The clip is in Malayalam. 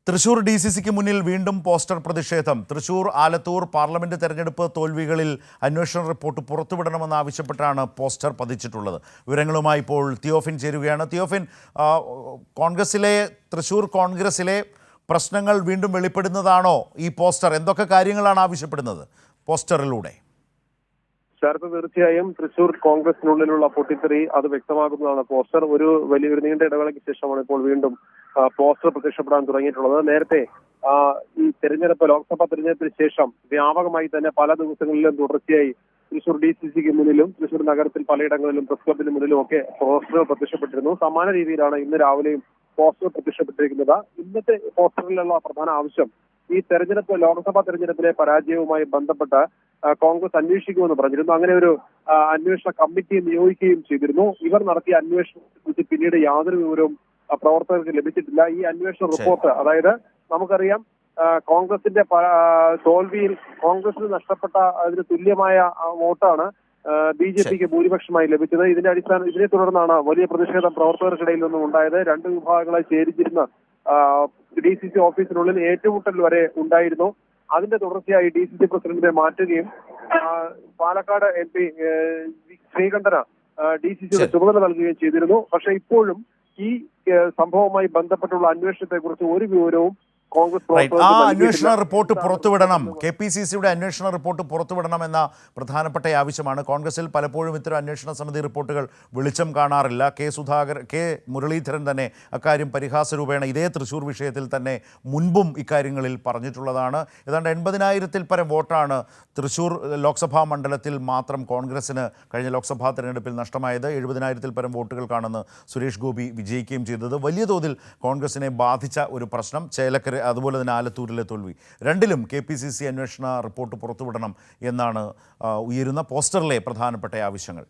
തൃശൂർ DCCക്ക് മുന്നിൽ വീണ്ടും പോസ്റ്റർ പ്രതിഷേധം. തൃശൂർ ആലത്തൂർ പാർലമെന്റ് തെരഞ്ഞെടുപ്പ് തോൽവികളിൽ അന്വേഷണ റിപ്പോർട്ട് പുറത്തുവിടണമെന്നാവശ്യപ്പെട്ടാണ് പോസ്റ്റർ പതിച്ചിട്ടുള്ളത്. വിവരങ്ങളുമായി ഇപ്പോൾ തിയോഫിൻ ചേരുകയാണ്. തിയോഫിൻ, തൃശൂർ കോൺഗ്രസിലെ പ്രശ്നങ്ങൾ വീണ്ടും വെളിപ്പെടുന്നതാണോ ഈ പോസ്റ്റർ? എന്തൊക്കെ കാര്യങ്ങളാണ് ആവശ്യപ്പെടുന്നത് പോസ്റ്ററിലൂടെ? ശരത്, തീർച്ചയായും തൃശൂർ കോൺഗ്രസിനുള്ളിലുള്ള പൊട്ടിത്തെറി അത് വ്യക്തമാക്കുന്നതാണ് പോസ്റ്റർ. ഒരു നീണ്ട ഇടവേളയ്ക്ക് ശേഷമാണ് ഇപ്പോൾ വീണ്ടും പോസ്റ്റർ പ്രത്യക്ഷപ്പെടാൻ തുടങ്ങിയിട്ടുള്ളത്. നേരത്തെ ഈ ലോക്സഭാ തെരഞ്ഞെടുപ്പിന് ശേഷം വ്യാപകമായി തന്നെ പല ദിവസങ്ങളിലും തുടർച്ചയായി തൃശൂർ DCCക്ക് മുന്നിലും തൃശൂർ നഗരത്തിൽ പലയിടങ്ങളിലും പ്രസ് ക്ലബിന് മുന്നിലും ഒക്കെ പോസ്റ്ററുകൾ പ്രത്യക്ഷപ്പെട്ടിരുന്നു. സമാന രീതിയിലാണ് ഇന്ന് രാവിലെയും പോസ്റ്റർ പ്രത്യക്ഷപ്പെട്ടിരിക്കുന്നത്. ഇന്നത്തെ പോസ്റ്ററിലുള്ള പ്രധാന ആവശ്യം ഈ ലോക്സഭാ തെരഞ്ഞെടുപ്പിലെ പരാജയവുമായി ബന്ധപ്പെട്ട് കോൺഗ്രസ് അന്വേഷിക്കുമെന്ന് പറഞ്ഞിരുന്നു. അങ്ങനെ ഒരു അന്വേഷണ കമ്മിറ്റിയെ നിയോഗിക്കുകയും ചെയ്തിരുന്നു. ഇവർ നടത്തിയ അന്വേഷണത്തെ പിന്നീട് യാതൊരു വിവരവും പ്രവർത്തകർക്ക് ലഭിച്ചിട്ടില്ല. ഈ അന്വേഷണ റിപ്പോർട്ട്, അതായത് നമുക്കറിയാം കോൺഗ്രസിന്റെ തോൽവിയിൽ കോൺഗ്രസിന് നഷ്ടപ്പെട്ട അതിന് തുല്യമായ വോട്ടാണ് BJPക്ക് ഭൂരിപക്ഷമായി ലഭിച്ചത്. ഇതിനെ തുടർന്നാണ് വലിയ പ്രതിഷേധം പ്രവർത്തകർക്കിടയിൽ നിന്നും ഉണ്ടായത്. രണ്ട് വിഭാഗങ്ങളായി ചേരിച്ചിരുന്ന DCC ഓഫീസിനുള്ളിൽ ഏറ്റുമുട്ടൽ വരെ ഉണ്ടായിരുന്നു. അതിന്റെ തുടർച്ചയായി DCC പ്രസിഡന്റിനെ മാറ്റുകയും പാലക്കാട് MP ശ്രീകണ്ഠന് DCCയുടെ ചുമതല നൽകുകയും ചെയ്തിരുന്നു. പക്ഷെ ഇപ്പോഴും ഈ സംഭവവുമായി ബന്ധപ്പെട്ടുള്ള അന്വേഷണത്തെ കുറിച്ച് ഒരു വിവരവും അന്വേഷണ റിപ്പോർട്ട് പുറത്തുവിടണം. KPCCയുടെ അന്വേഷണ റിപ്പോർട്ട് പുറത്തുവിടണമെന്ന പ്രധാനപ്പെട്ട ആവശ്യമാണ്. കോൺഗ്രസിൽ പലപ്പോഴും ഇത്തരം അന്വേഷണ സമിതി റിപ്പോർട്ടുകൾ വെളിച്ചം കാണാറില്ല. K. മുരളീധരൻ തന്നെ അക്കാര്യം പരിഹാസരൂപേണ ഇതേ തൃശൂർ വിഷയത്തിൽ തന്നെ മുൻപും ഇക്കാര്യങ്ങളിൽ പറഞ്ഞിട്ടുള്ളതാണ്. ഏതാണ്ട് 80,000-ൽ പരം വോട്ടാണ് തൃശൂർ ലോക്സഭാ മണ്ഡലത്തിൽ മാത്രം കോൺഗ്രസിന് കഴിഞ്ഞ ലോക്സഭാ തെരഞ്ഞെടുപ്പിൽ നഷ്ടമായത്. 70,000-ൽ പരം വോട്ടുകൾക്കാണെന്ന് സുരേഷ് ഗോപി വിജയിക്കുകയും ചെയ്തത്. വലിയ തോതിൽ കോൺഗ്രസിനെ ബാധിച്ച ഒരു പ്രശ്നം. ചേലക്കര, അതുപോലെ തന്നെ ആലത്തൂരിലെ തോൽവി, രണ്ടിലും KPCC അന്വേഷണ റിപ്പോർട്ട് പുറത്തുവിടണം എന്നാണ് ഉയരുന്ന പോസ്റ്ററിലെ പ്രധാനപ്പെട്ട ആവശ്യങ്ങൾ.